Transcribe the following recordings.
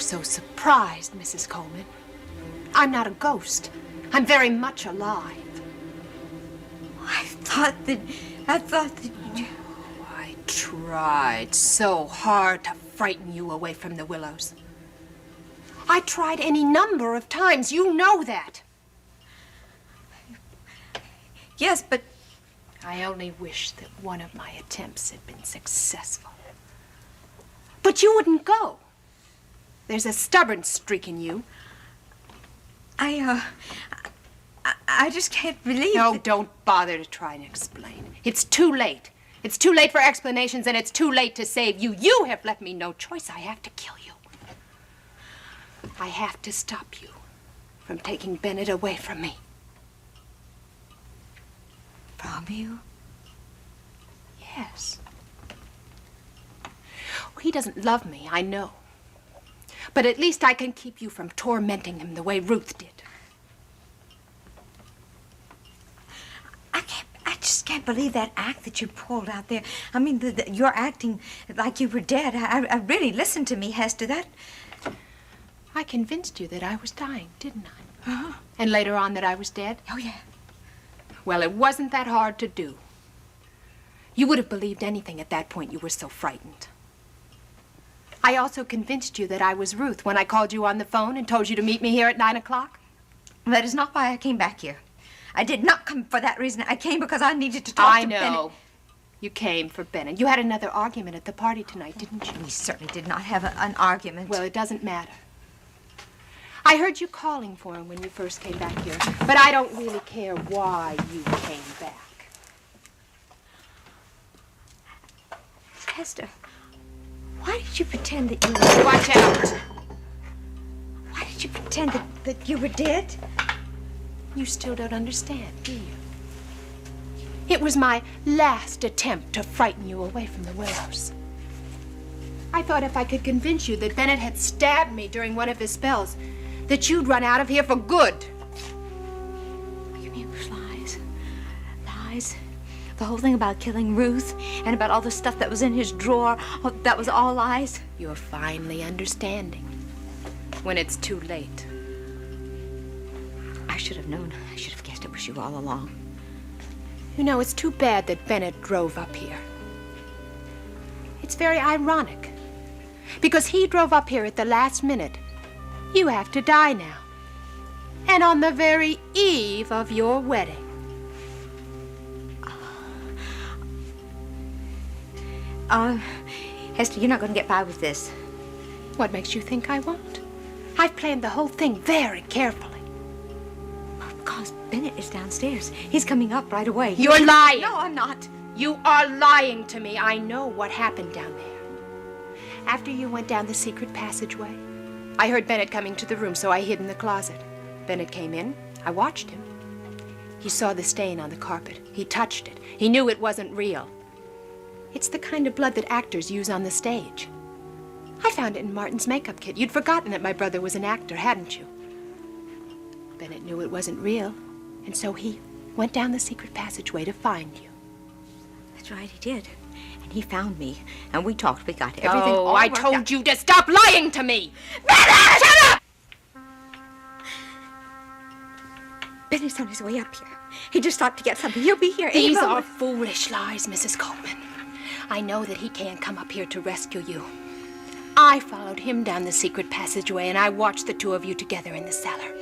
so surprised, Mrs. Coleman. I'm not a ghost. I'm very much alive. I thought that you... Oh, I tried so hard to frighten you away from the Willows. I tried any number of times. You know that. Yes, but... I only wish that one of my attempts had been successful. But you wouldn't go. There's a stubborn streak in you. I just can't believe No, that... don't bother to try and explain. It's too late. It's too late for explanations, and it's too late to save you. You have left me no choice. I have to kill you. I have to stop you from taking Bennett away from me. From you? Yes. He doesn't love me, I know. But at least I can keep you from tormenting him the way Ruth did. I just can't believe that act that you pulled out there. I mean, you're acting like you were dead. I really, listen to me, Hester. I convinced you that I was dying, didn't I? Uh-huh. And later on that I was dead? Oh, yeah. Well, it wasn't that hard to do. You would have believed anything at that point. You were so frightened. I also convinced you that I was Ruth when I called you on the phone and told you to meet me here at 9 o'clock. That is not why I came back here. I did not come for that reason. I came because I needed to talk to Bennett. I know. You came for Bennett. You had another argument at the party tonight, didn't you? We certainly did not have an argument. Well, it doesn't matter. I heard you calling for him when you first came back here, but I don't really care why you came back. Hester, why did you pretend that you were... Watch out! Why did you pretend that you were dead? You still don't understand, do you? It was my last attempt to frighten you away from the Willows. I thought if I could convince you that Bennett had stabbed me during one of his spells, that you'd run out of here for good. You mean it was lies? Lies? The whole thing about killing Ruth and about all the stuff that was in his drawer, that was all lies? You're finally understanding when it's too late. I should have known. I should have guessed it was you all along. You know, it's too bad that Bennett drove up here. It's very ironic. Because he drove up here at the last minute. You have to die now. And on the very eve of your wedding. Hester, you're not going to get by with this. What makes you think I won't? I've planned the whole thing very carefully. Because Bennett is downstairs. He's coming up right away. You're lying. No, I'm not. You are lying to me. I know what happened down there. After you went down the secret passageway, I heard Bennett coming to the room, so I hid in the closet. Bennett came in. I watched him. He saw the stain on the carpet. He touched it. He knew it wasn't real. It's the kind of blood that actors use on the stage. I found it in Martin's makeup kit. You'd forgotten that my brother was an actor, hadn't you? Bennett knew it wasn't real, and so he went down the secret passageway to find you. That's right, he did. And he found me, and we talked. We got everything all I worked told out. you to stop lying to me! Bennett! Shut up! Bennett's on his way up here. He just stopped to get something. He'll be here. These are foolish lies, Mrs. Coleman. I know that he can't come up here to rescue you. I followed him down the secret passageway, and I watched the two of you together in the cellar.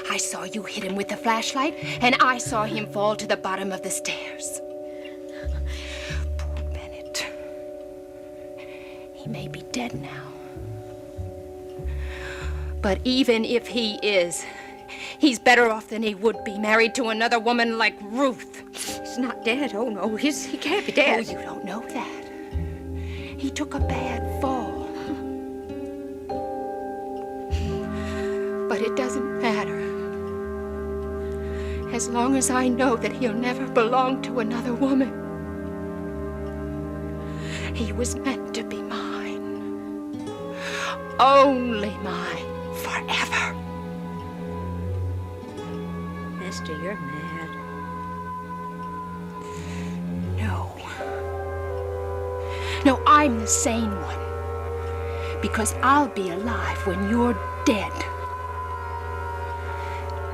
I saw you hit him with the flashlight, and I saw him fall to the bottom of the stairs. Poor Bennett. He may be dead now. But even if he is, he's better off than he would be married to another woman like Ruth. He's not dead. Oh, no, he can't be dead. Oh, you don't know that. He took a bad fall. But it doesn't matter. As long as I know that he'll never belong to another woman. He was meant to be mine. Only mine. Forever. Hester, you're mad. No, I'm the sane one. Because I'll be alive when you're dead.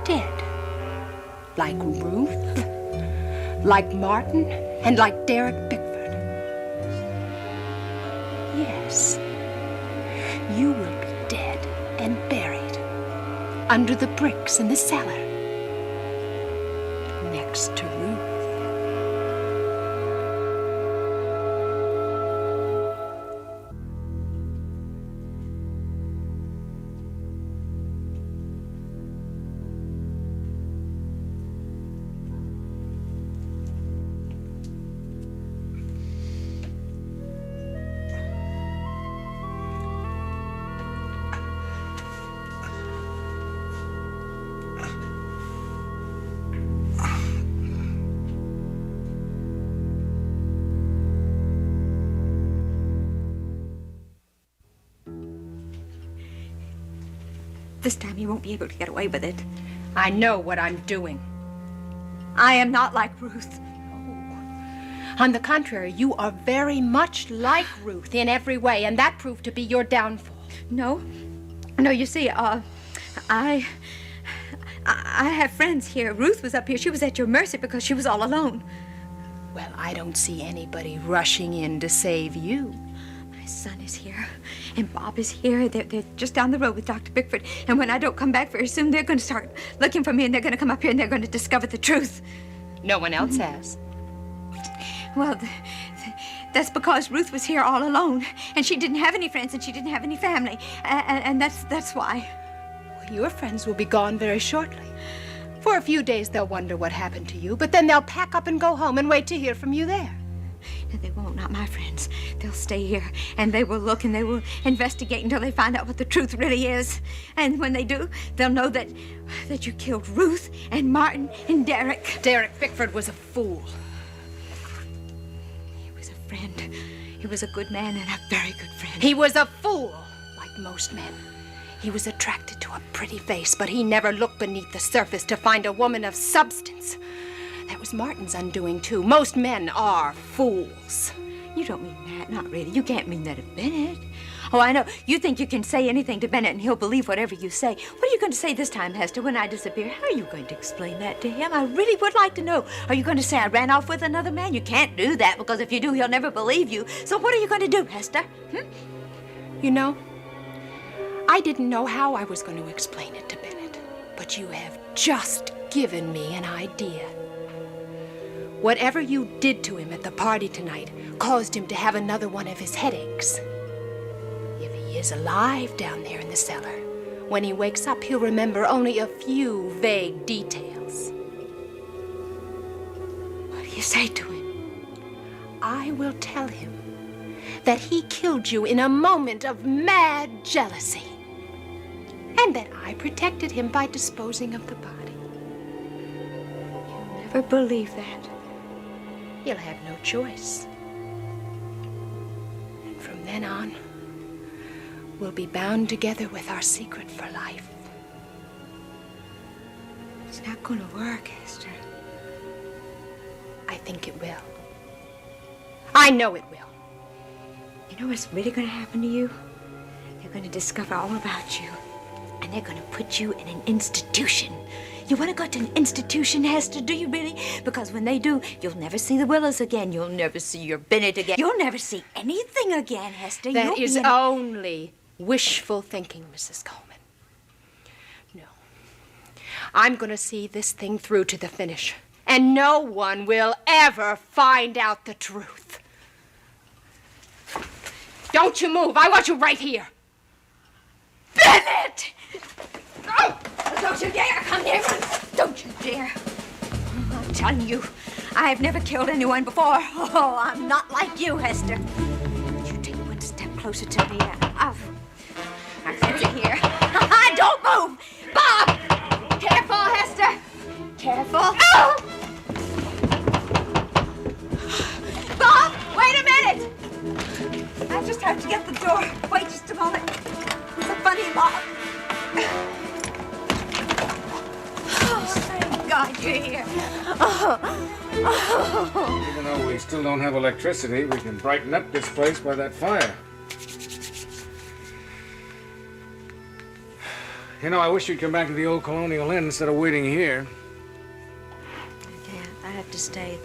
Dead. Like Ruth, like Martin, and like Derek Bickford. Yes. You will be dead and buried under the bricks in the cellar. Next to Ruth. This time you won't be able to get away with it. I know what I'm doing. I am not like Ruth. On the contrary, you are very much like Ruth in every way, and that proved to be your downfall. No, you see, I have friends here. Ruth was up here. She was at your mercy because she was all alone. Well, I don't see anybody rushing in to save you. My son is here, and Bob is here. They're just down the road with Dr. Bickford, and when I don't come back very soon, they're going to start looking for me, and they're going to come up here, and they're going to discover the truth. No one else has. Well, that's because Ruth was here all alone, and she didn't have any friends, and she didn't have any family, and that's why. Well, your friends will be gone very shortly. For a few days, they'll wonder what happened to you, but then they'll pack up and go home and wait to hear from you there. No, they won't, not my friends. They'll stay here, and they will look, and they will investigate until they find out what the truth really is. And when they do, they'll know that you killed Ruth and Martin and Derek. Derek Bickford was a fool. He was a friend. He was a good man and a very good friend. He was a fool, like most men. He was attracted to a pretty face, but he never looked beneath the surface to find a woman of substance. That was Martin's undoing, too. Most men are fools. You don't mean that, not really. You can't mean that of Bennett. Oh, I know. You think you can say anything to Bennett and he'll believe whatever you say. What are you going to say this time, Hester, when I disappear? How are you going to explain that to him? I really would like to know. Are you going to say I ran off with another man? You can't do that, because if you do, he'll never believe you. So what are you going to do, Hester? You know, I didn't know how I was going to explain it to Bennett, but you have just given me an idea. Whatever you did to him at the party tonight caused him to have another one of his headaches. If he is alive down there in the cellar, when he wakes up, he'll remember only a few vague details. What do you say to him? I will tell him that he killed you in a moment of mad jealousy, and that I protected him by disposing of the body. You'll never believe that. He'll have no choice. And from then on, we'll be bound together with our secret for life. It's not going to work, Hester. I think it will. I know it will. You know what's really going to happen to you? They're going to discover all about you, and they're going to put you in an institution. You want to go to an institution, Hester, do you really? Because when they do, you'll never see the Willows again. You'll never see your Bennett again. You'll never see anything again, Hester. That is only wishful thinking, Mrs. Coleman. No. I'm going to see this thing through to the finish, and no one will ever find out the truth. Don't you move. I want you right here. Bennett! Oh! Don't you dare come near me! Don't you dare! I'm telling you, I have never killed anyone before. Oh, I'm not like you, Hester. You take one step closer to me. Our friends are here. Don't move! Bob! Careful, Hester! Careful. Oh! Bob, wait a minute! I just have to get the door. Wait just a moment. It's a funny lock. Thank God you're here. Even though we still don't have electricity, we can brighten up this place by that fire. You know, I wish you'd come back to the old Colonial Inn instead of waiting here. I can't. I have to stay.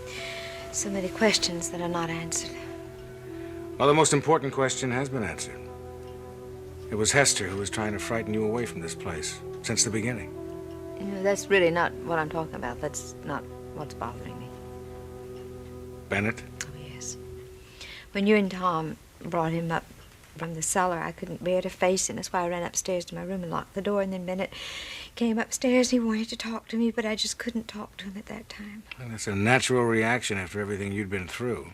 So many questions that are not answered. Well, the most important question has been answered. It was Hester who was trying to frighten you away from this place since the beginning. You know, that's really not what I'm talking about. That's not what's bothering me. Bennett? Oh, yes. When you and Tom brought him up from the cellar, I couldn't bear to face him. That's why I ran upstairs to my room and locked the door. And then Bennett came upstairs. He wanted to talk to me, but I just couldn't talk to him at that time. Well, that's a natural reaction after everything you'd been through.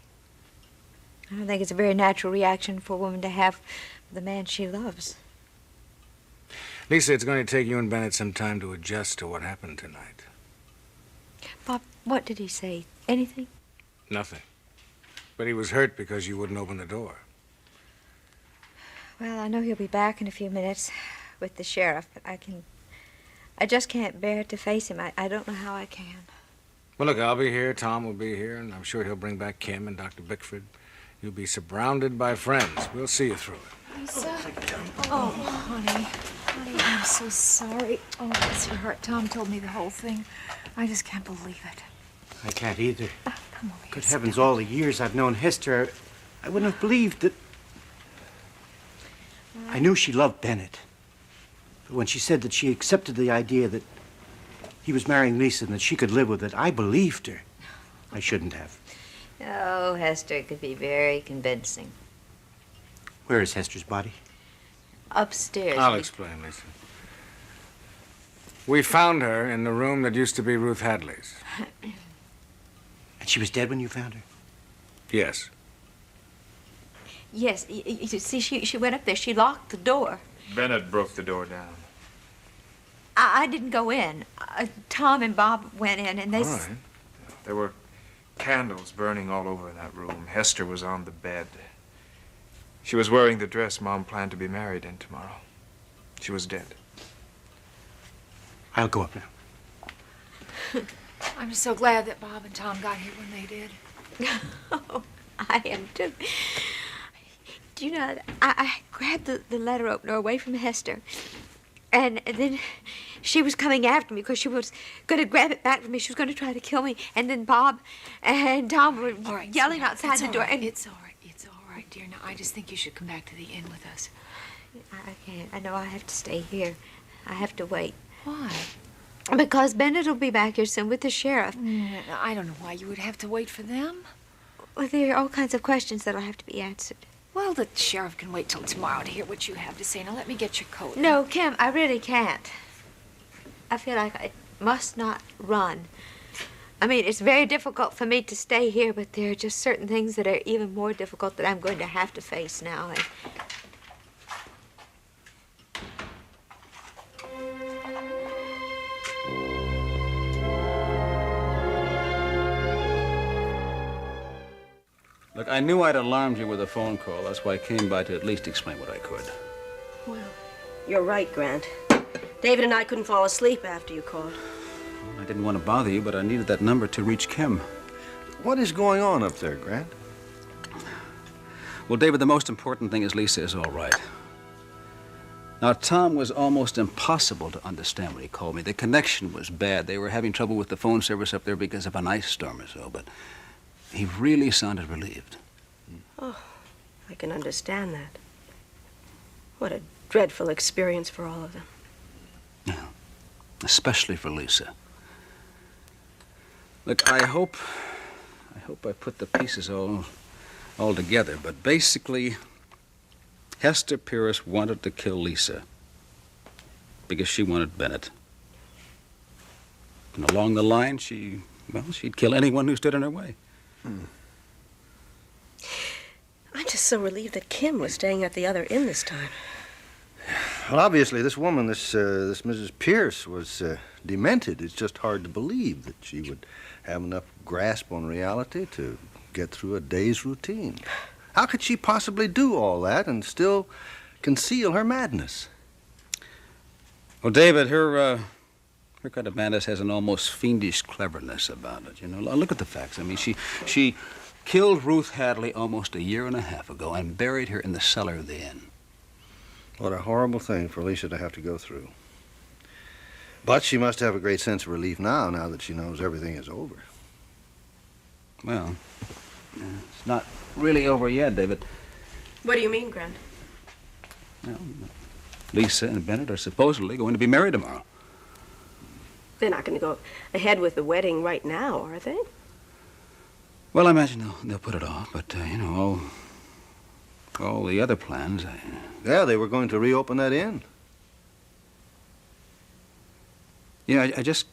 I don't think it's a very natural reaction for a woman to have for the man she loves. Lisa, it's going to take you and Bennett some time to adjust to what happened tonight. Bob, what did he say? Anything? Nothing. But he was hurt because you wouldn't open the door. Well, I know he'll be back in a few minutes with the sheriff, but I just can't bear to face him. I don't know how I can. Well, look, I'll be here, Tom will be here, and I'm sure he'll bring back Kim and Dr. Bickford. You'll be surrounded by friends. We'll see you through it. Lisa? Oh, honey. Honey, I'm so sorry. Oh, sweetheart, Tom told me the whole thing. I just can't believe it. I can't either. Come over here. Good heavens, all the years I've known Hester, I wouldn't have believed that... I knew she loved Bennett. But when she said that she accepted the idea that he was marrying Lisa and that she could live with it, I believed her. I shouldn't have. Oh, Hester could be very convincing. Where is Hester's body? Upstairs. I'll explain, Lisa. We found her in the room that used to be Ruth Hadley's. And she was dead when you found her? Yes. Yes, you see, she went up there. She locked the door. Bennett broke the door down. I didn't go in. Tom and Bob went in, and they... All right. There were candles burning all over that room. Hester was on the bed. She was wearing the dress Mom planned to be married in tomorrow. She was dead. I'll go up now. I'm so glad that Bob and Tom got here when they did. Oh, I am too. Do you know, I grabbed the letter opener away from Hester, and then she was coming after me because she was going to grab it back from me. She was going to try to kill me. And then Bob and Tom were yelling outside the door. And it's all right. It's all right, dear. Now, I just think you should come back to the inn with us. I can't. I know I have to stay here. I have to wait. Why? Because Bennett will be back here soon with the sheriff. I don't know why you would have to wait for them. Well, there are all kinds of questions that'll have to be answered. Well, the sheriff can wait till tomorrow to hear what you have to say. Now, let me get your coat. No, Kim, I really can't. I feel like I must not run. I mean, it's very difficult for me to stay here, but there are just certain things that are even more difficult that I'm going to have to face now. Look, I knew I'd alarmed you with a phone call. That's why I came by to at least explain what I could. Well, you're right, Grant. David and I couldn't fall asleep after you called. I didn't want to bother you, but I needed that number to reach Kim. What is going on up there, Grant? Well, David, the most important thing is Lisa is all right. Now, Tom was almost impossible to understand when he called me. The connection was bad. They were having trouble with the phone service up there because of an ice storm or so, but he really sounded relieved. Oh, I can understand that. What a dreadful experience for all of them. Yeah, especially for Lisa. Look, I hope I put the pieces all together, but basically, Hester Pierce wanted to kill Lisa because she wanted Bennett. And along the line, she'd kill anyone who stood in her way. I'm just so relieved that Kim was staying at the other inn this time. Well, obviously, this woman, this Mrs. Pierce, was demented. It's just hard to believe that she would have enough grasp on reality to get through a day's routine. How could she possibly do all that and still conceal her madness? Well, David, her kind of madness has an almost fiendish cleverness about it, you know. Look at the facts. I mean, she killed Ruth Hadley almost a year and a half ago and buried her in the cellar of the inn. What a horrible thing for Lisa to have to go through. But she must have a great sense of relief now that she knows everything is over. Well, it's not really over yet, David. What do you mean, Grant? Well, Lisa and Bennett are supposedly going to be married tomorrow. They're not going to go ahead with the wedding right now, are they? Well, I imagine they'll put it off, but, all the other plans... Yeah, they were going to reopen that inn. I just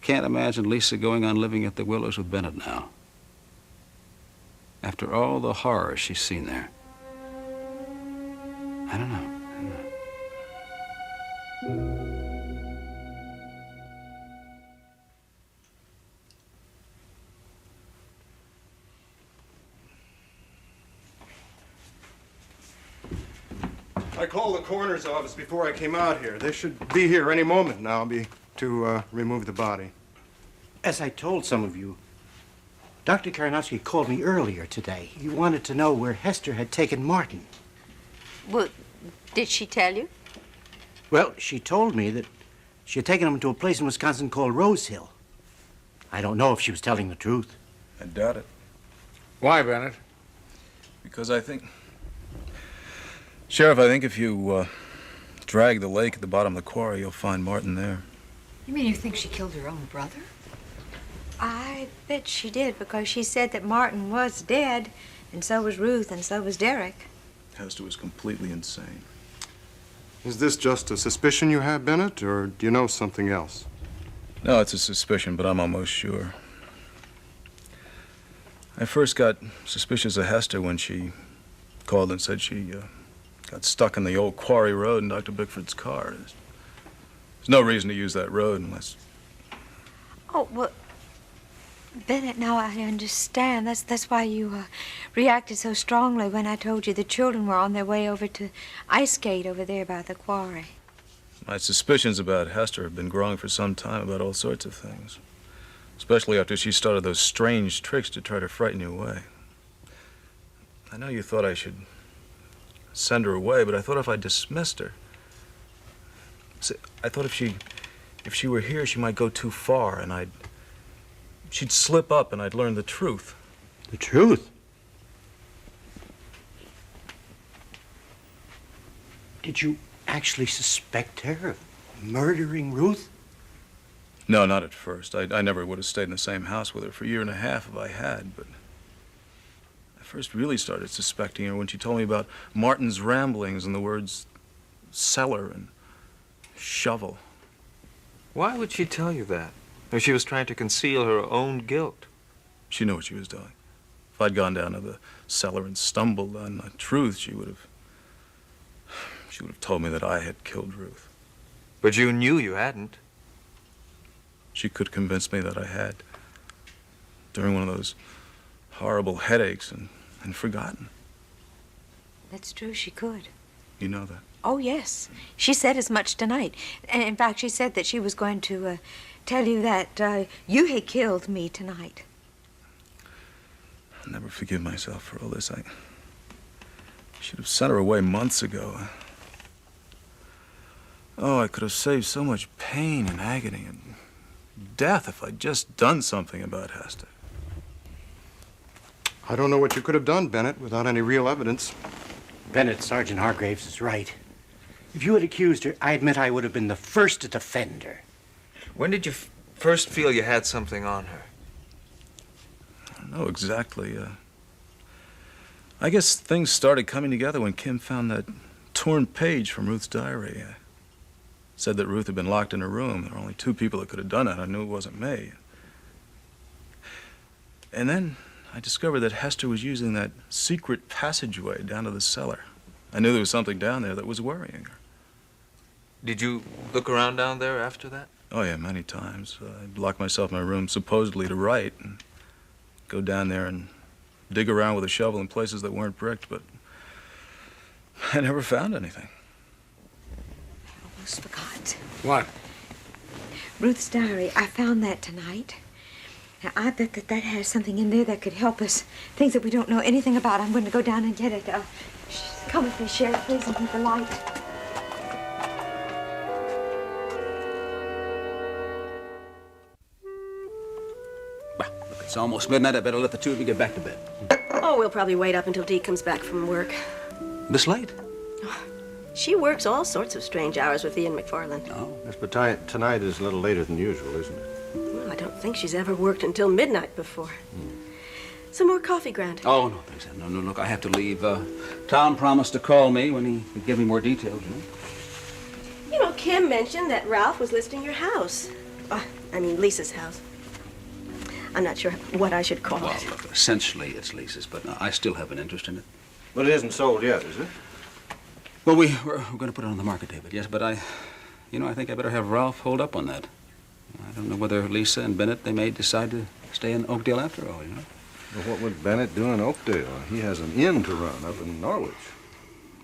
can't imagine Lisa going on living at the Willows with Bennett now. After all the horror she's seen there. I don't know. I called the coroner's office before I came out here. They should be here any moment now to remove the body. As I told some of you, Dr. Karanowski called me earlier today. He wanted to know where Hester had taken Martin. Well, did she tell you? Well, she told me that she had taken him to a place in Wisconsin called Rose Hill. I don't know if she was telling the truth. I doubt it. Why, Bennett? Because I think... Sheriff, I think if you drag the lake at the bottom of the quarry, you'll find Martin there. You mean you think she killed her own brother? I bet she did, because she said that Martin was dead, and so was Ruth, and so was Derek. Hester was completely insane. Is this just a suspicion you have, Bennett, or do you know something else? No, it's a suspicion, but I'm almost sure. I first got suspicious of Hester when she called and said she got stuck in the old quarry road in Dr. Bickford's car. There's no reason to use that road unless... Oh, well, Bennett, now I understand. That's why you reacted so strongly when I told you the children were on their way over to ice skate over there by the quarry. My suspicions about Hester have been growing for some time about all sorts of things. Especially after she started those strange tricks to try to frighten you away. I know you thought I should send her away, but I thought if I dismissed her... See, I thought if she were here, she might go too far, and she'd slip up and I'd learn the truth. The truth? Did you actually suspect her of murdering Ruth? No, not at first. I never would have stayed in the same house with her for a year and a half if I had, but I first really started suspecting her when she told me about Martin's ramblings and the words cellar and shovel. Why would she tell you that? If she was trying to conceal her own guilt. She knew what she was doing. If I'd gone down to the cellar and stumbled on the truth, she would have told me that I had killed Ruth. But you knew you hadn't. She could convince me that I had during one of those horrible headaches and forgotten. That's true, she could. You know that? Oh, yes. She said as much tonight. And in fact, she said that she was going to tell you that you had killed me tonight. I'll never forgive myself for all this. I should have sent her away months ago. Oh, I could have saved so much pain and agony and death if I'd just done something about Hester. I don't know what you could have done, Bennett, without any real evidence. Bennett, Sergeant Hargraves is right. If you had accused her, I admit I would have been the first to defend her. When did you first feel you had something on her? I don't know exactly. I guess things started coming together when Kim found that torn page from Ruth's diary. Said that Ruth had been locked in her room. There were only 2 people that could have done it. I knew it wasn't me. And then I discovered that Hester was using that secret passageway down to the cellar. I knew there was something down there that was worrying her. Did you look around down there after that? Oh, yeah, many times. I'd lock myself in my room supposedly to write and go down there and dig around with a shovel in places that weren't bricked, but I never found anything. Almost forgot. What? Ruth's diary. I found that tonight. Now, I bet that has something in there that could help us. Things that we don't know anything about. I'm going to go down and get it. Come with me, Sheriff, please, and keep the light. It's almost midnight. I better let the two of you get back to bed. Oh, we'll probably wait up until Dee comes back from work. This late? She works all sorts of strange hours with Ian McFarland. Oh. Yes, but tonight is a little later than usual, isn't it? Well, I don't think she's ever worked until midnight before. Some more coffee, Grant? Oh, no, thanks. No, look, I have to leave. Tom promised to call me when he would give me more details, you know? You know, Kim mentioned that Ralph was listing your house. I mean, Lisa's house. I'm not sure what I should call Well, it. look, essentially it's Lisa's, but I still have an interest in it. But it isn't sold yet, is it? Well, we're going to put it on the market, David, yes, but I think I better have Ralph hold up on that. I don't know whether Lisa and Bennett, they may decide to stay in Oakdale after all, you know? Well, what would Bennett do in Oakdale? He has an inn to run up in Norwich.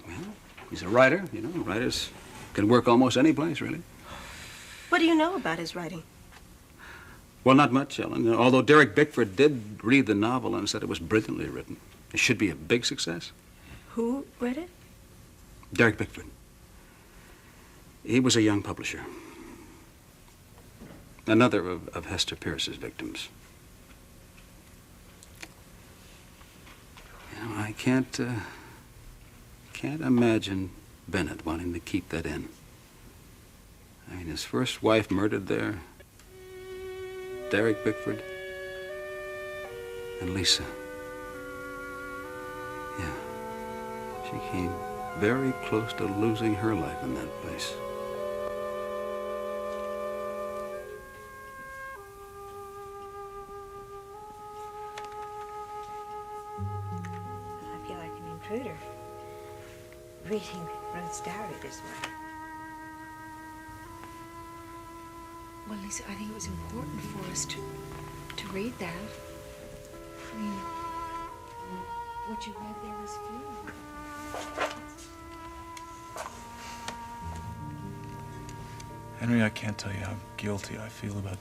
Well, he's a writer, you know. Writers can work almost any place, really. What do you know about his writing? Well, not much, Ellen. Although Derek Bickford did read the novel and said it was brilliantly written. It should be a big success. Who read it? Derek Bickford. He was a young publisher. Another of Hester Pierce's victims. You know, I can't imagine Bennett wanting to keep that in. I mean, his first wife murdered there, Derek Bickford, and Lisa. Yeah, she came very close to losing her life in that place. I feel like an intruder reading Ruth's diary this way. Well, Lisa, I think it was important for us to read that. I mean, what you read there was few. Henry, I can't tell you how guilty I feel about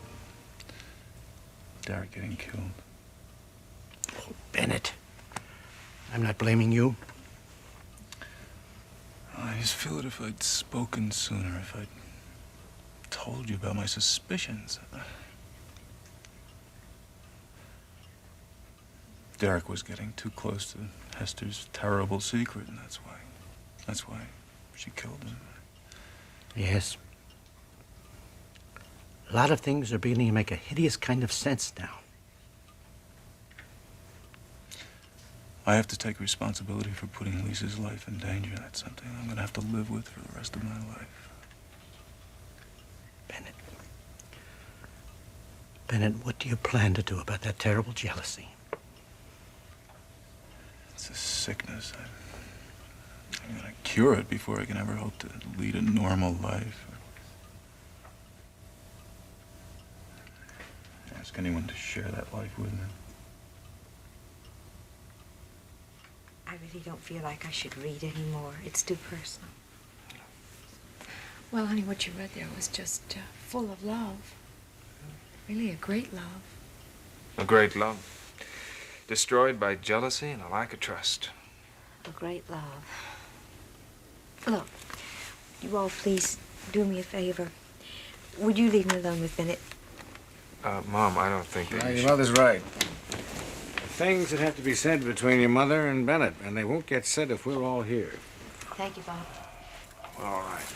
Derek getting killed. Oh, Bennett, I'm not blaming you. I just feel that if I'd spoken sooner, if I'd told you about my suspicions. Derek was getting too close to Hester's terrible secret, and that's why she killed him. Yes. A lot of things are beginning to make a hideous kind of sense now. I have to take responsibility for putting Lisa's life in danger. That's something I'm going to have to live with for the rest of my life. Bennett, what do you plan to do about that terrible jealousy? It's a sickness. I'm going to cure it before I can ever hope to lead a normal life. Ask anyone to share that life with me. I really don't feel like I should read anymore. It's too personal. Well, honey, what you read there was just full of love. Really a great love. A great love. Destroyed by jealousy and a lack of trust. A great love. Look, you all please do me a favor. Would you leave me alone with Bennett? Mom, I don't think that Your mother's right. Things that have to be said between your mother and Bennett, and they won't get said if we're all here. Thank you, Bob. All right.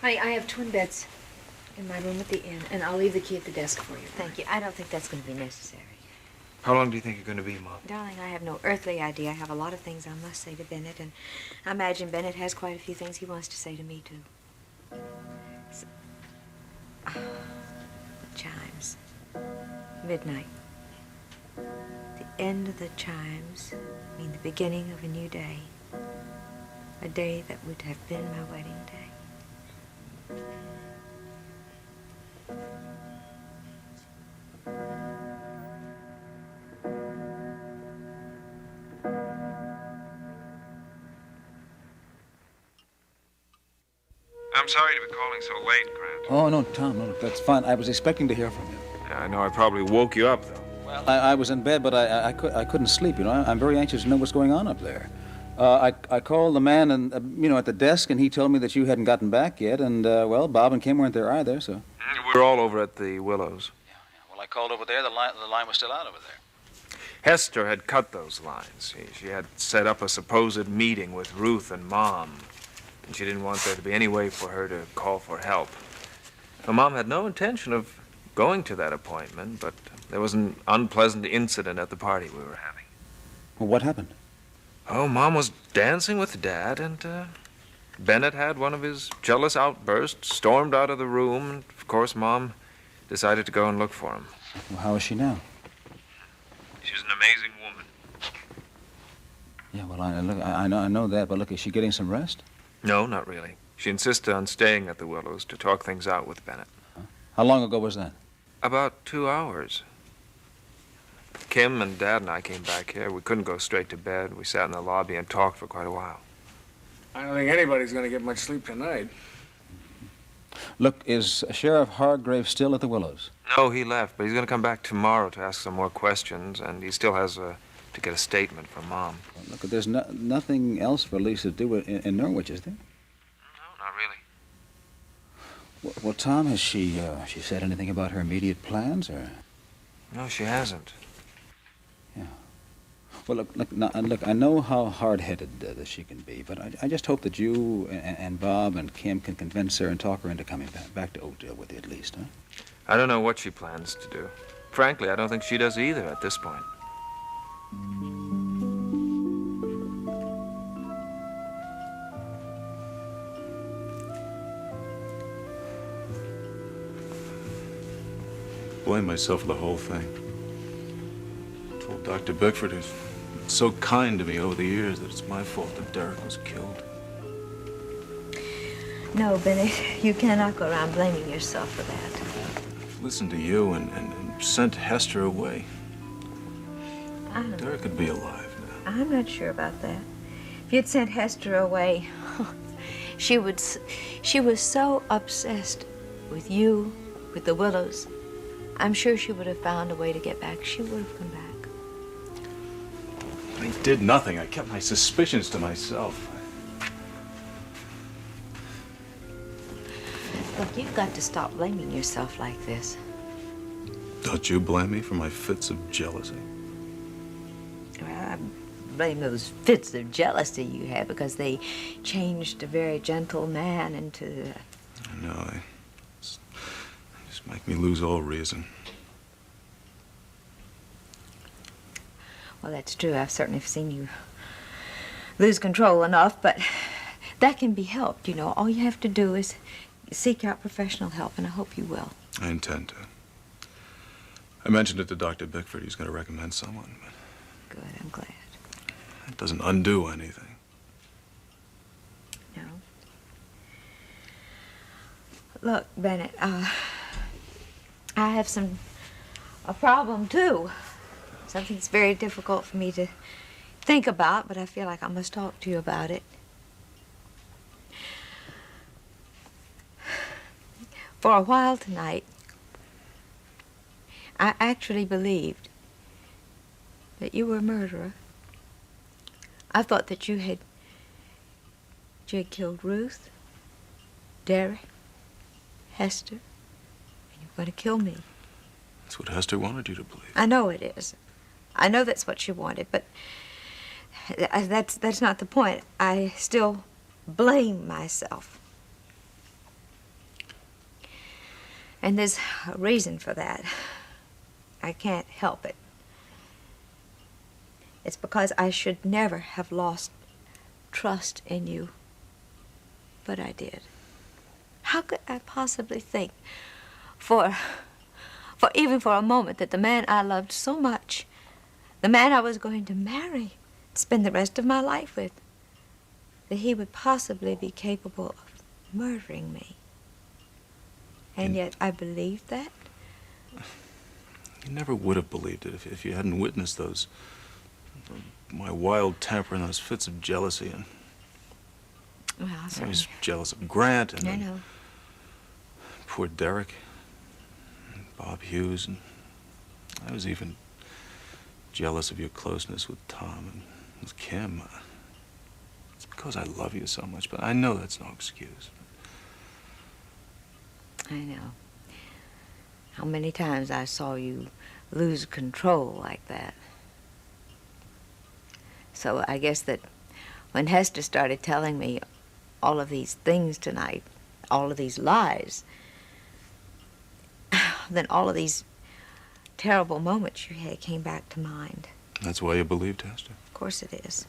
Honey, I have twin beds in my room at the inn, and I'll leave the key at the desk for you. Thank you. I don't think that's going to be necessary. How long do you think you're going to be, Mom? Darling, I have no earthly idea. I have a lot of things I must say to Bennett, and I imagine Bennett has quite a few things he wants to say to me, too. Chimes. Midnight. The end of the chimes mean the beginning of a new day. A day that would have been my wedding day. I'm sorry to be calling so late, Grant. Oh, no, Tom, no, that's fine. I was expecting to hear from you. Yeah, I know I probably woke you up, though. Well, I was in bed, but I couldn't sleep, you know. I'm very anxious to know what's going on up there. I called the man and at the desk, and he told me that you hadn't gotten back yet, and, well, Bob and Kim weren't there either, so. We're all over at the Willows. Well, Well, I called over there. The line was still out over there. Hester had cut those lines. She had set up a supposed meeting with Ruth and Mom, and she didn't want there to be any way for her to call for help. Well, Mom had no intention of going to that appointment, but there was an unpleasant incident at the party we were having. Well, what happened? Oh, Mom was dancing with Dad, and Bennett had one of his jealous outbursts, stormed out of the room, and of course, Mom decided to go and look for him. Well, how is she now? She's an amazing woman. Yeah, well, I know that, but look, is she getting some rest? No, not really. She insisted on staying at the Willows to talk things out with Bennett. Huh? How long ago was that? About 2 hours. Kim and Dad and I came back here. We couldn't go straight to bed. We sat in the lobby and talked for quite a while. I don't think anybody's going to get much sleep tonight. Look, is Sheriff Hargrave still at the Willows? No, he left, but he's going to come back tomorrow to ask some more questions, and he still has to get a statement from Mom. Well, look, there's nothing else for Lisa to do in Norwich, is there? No, not really. Well, Tom, has she said anything about her immediate plans, or? No, she hasn't. Yeah. Well, look, I know how hard-headed that she can be, but I just hope that you and Bob and Kim can convince her and talk her into coming back to Oakdale with you at least, huh? I don't know what she plans to do. Frankly, I don't think she does either at this point. Blame myself for the whole thing. I told Dr. Bickford, who's so kind to me over the years, that it's my fault that Derek was killed. No, Bennett, you cannot go around blaming yourself for that. Listened to you and sent Hester away. Derek could be alive now. I'm not sure about that. If you'd sent Hester away, she was so obsessed with you, with the Willows. I'm sure she would have found a way to get back. She would have come back. I did nothing. I kept my suspicions to myself. Look, you've got to stop blaming yourself like this. Don't you blame me for my fits of jealousy? Well, I blame those fits of jealousy you had because they changed a very gentle man into... I know. They just make me lose all reason. Well, that's true. I've certainly seen you lose control enough, but that can be helped, you know. All you have to do is seek out professional help, and I hope you will. I intend to. I mentioned it to Dr. Bickford. He's going to recommend someone. But Good, I'm glad. it doesn't undo anything. No. Look, Bennett, I have a problem, too. Something that's very difficult for me to think about, but I feel like I must talk to you about it. For a while tonight, I actually believed that you were a murderer. I thought that you had killed Ruth, Derek, Hester, and you were going to kill me. That's what Hester wanted you to believe. I know it is. I know that's what she wanted, but that's not the point. I still blame myself. And there's a reason for that. I can't help it. It's because I should never have lost trust in you. But I did. How could I possibly think even for a moment that the man I loved so much, the man I was going to marry, spend the rest of my life with, that he would possibly be capable of murdering me? And yet I believed that. You never would have believed it if you hadn't witnessed my wild temper and those fits of jealousy. And Well, I was jealous of Grant and I know. poor Derek and Bob Hughes, and I was even jealous of your closeness with Tom and with Kim. It's because I love you so much, but I know that's no excuse. I know. how many times I saw you lose control like that. So I guess that when Hester started telling me all of these things tonight, all of these lies, then all of these terrible moments you had came back to mind. That's why you believed Hester? Of course it is.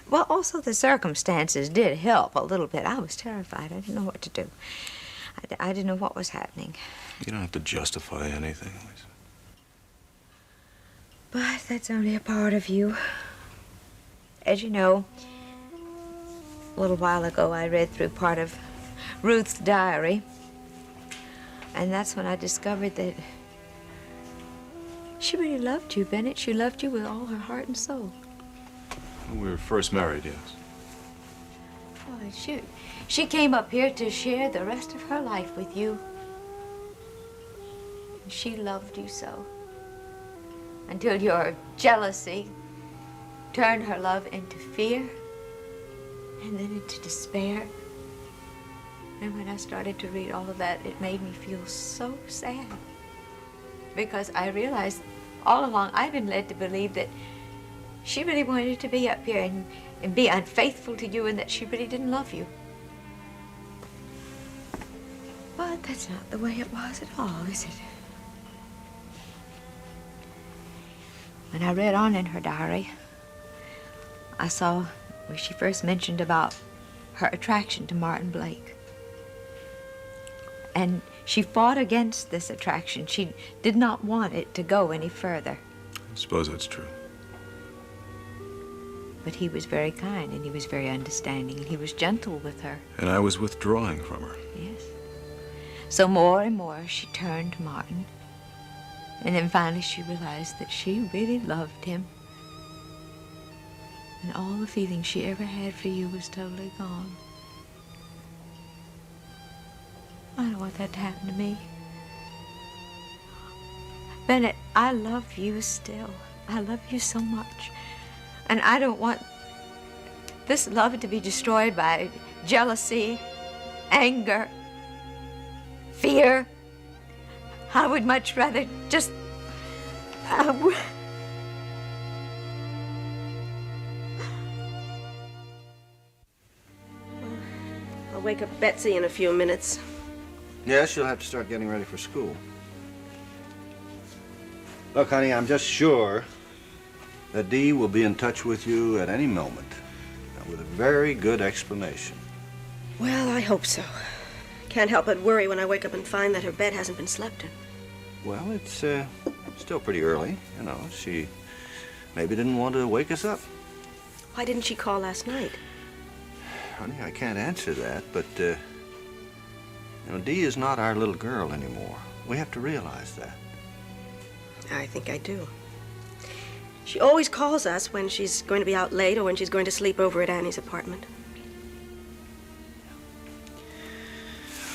Well, also the circumstances did help a little bit. I was terrified. I didn't know what to do. I didn't know what was happening. You don't have to justify anything, Lisa. But that's only a part of you. As you know, a little while ago I read through part of Ruth's diary. And that's when I discovered that she really loved you, Bennett. She loved you with all her heart and soul. We were first married, yes. Oh, she came up here to share the rest of her life with you. And she loved you so. Until your jealousy turned her love into fear and then into despair. And when I started to read all of that, it made me feel so sad. Because I realized all along I've been led to believe that she really wanted to be up here and be unfaithful to you and that she really didn't love you. But that's not the way it was at all, is it? When I read on in her diary, I saw where she first mentioned about her attraction to Martin Blake. And she fought against this attraction. She did not want it to go any further. I suppose that's true. But he was very kind and he was very understanding and he was gentle with her. And I was withdrawing from her. Yes. So more and more she turned to Martin. And then finally she realized that she really loved him. And all the feeling she ever had for you was totally gone. I don't want that to happen to me. Bennett, I love you still. I love you so much. And I don't want this love to be destroyed by jealousy, anger, fear. I would much rather just... I'll wake up Betsy in a few minutes. Yes, you'll have to start getting ready for school. Look, honey, I'm just sure that Dee will be in touch with you at any moment with a very good explanation. Well, I hope so. Can't help but worry when I wake up and find that her bed hasn't been slept in. Well, it's still pretty early, you know. She maybe didn't want to wake us up. Why didn't she call last night? Honey, I can't answer that, but, you know, Dee is not our little girl anymore. We have to realize that. I think I do. She always calls us when she's going to be out late or when she's going to sleep over at Annie's apartment.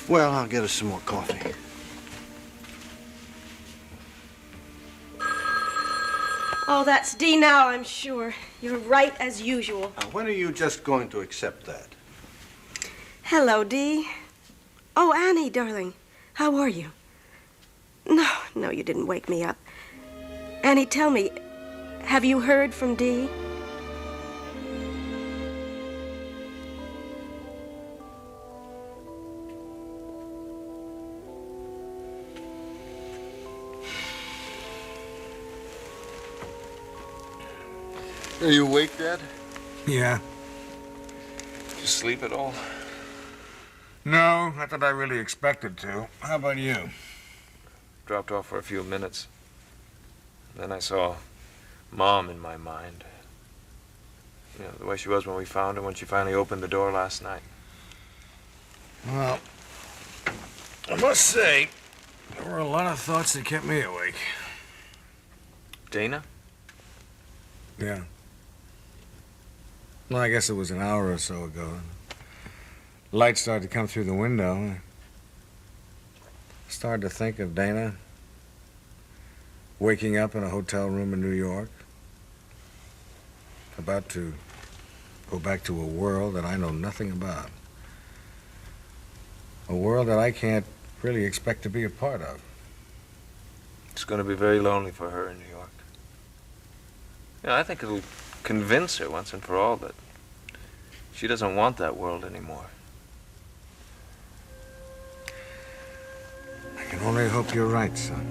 Well, I'll get us some more coffee. Oh, that's Dee now, I'm sure. You're right as usual. Now, when are you just going to accept that? Hello, Dee. Oh, Annie, darling. How are you? No, you didn't wake me up. Annie, tell me, have you heard from Dee? Are you awake, Dad? Yeah. Did you sleep at all? No, not that I really expected to. How about you? Dropped off for a few minutes. Then I saw Mom in my mind. You know, the way she was when we found her, when she finally opened the door last night. Well, I must say, there were a lot of thoughts that kept me awake. Dana? Yeah. Well, I guess it was an hour or so ago. Light started to come through the window. I started to think of Dana waking up in a hotel room in New York, about to go back to a world that I know nothing about. A world that I can't really expect to be a part of. It's going to be very lonely for her in New York. Yeah, I think it'll convince her once and for all that she doesn't want that world anymore. I can only hope you're right, son.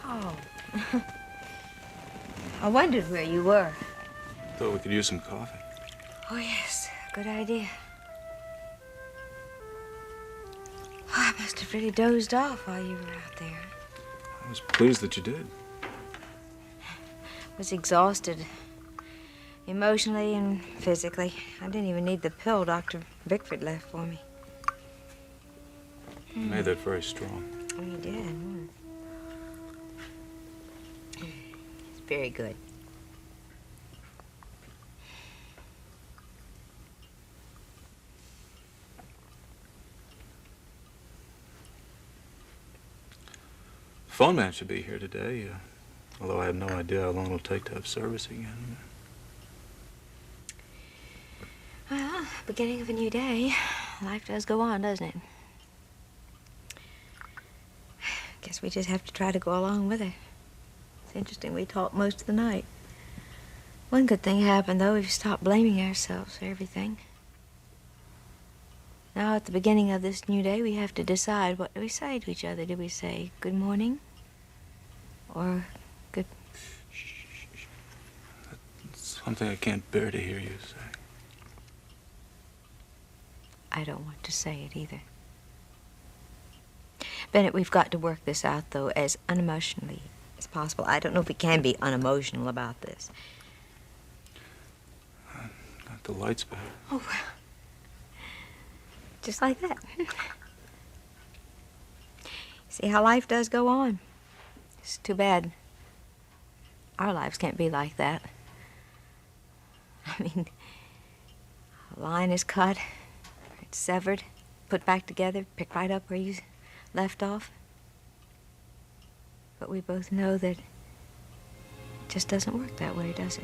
Oh. I wondered where you were. Thought we could use some coffee. Oh, yes. Good idea. Oh, I must have really dozed off while you were out there. I was pleased that you did. Was exhausted. Emotionally and physically. I didn't even need the pill Dr. Bickford left for me. You made that very strong. Oh, you did. It's very good. Phone man should be here today, although I have no idea how long it'll take to have service again. Well, beginning of a new day. Life does go on, doesn't it? Guess we just have to try to go along with it. It's interesting, we talked most of the night. One good thing happened, though. We've stopped blaming ourselves for everything. Now, at the beginning of this new day, we have to decide, what do we say to each other? Do we say good morning? Or good... That's something I can't bear to hear you say. I don't want to say it either. Bennett, we've got to work this out, though, as unemotionally as possible. I don't know if we can be unemotional about this. Got the lights back. Oh, just like that. See how life does go on. It's too bad our lives can't be like that. I mean, a line is cut, it's severed, put back together, picked right up where you left off. But we both know that it just doesn't work that way, does it?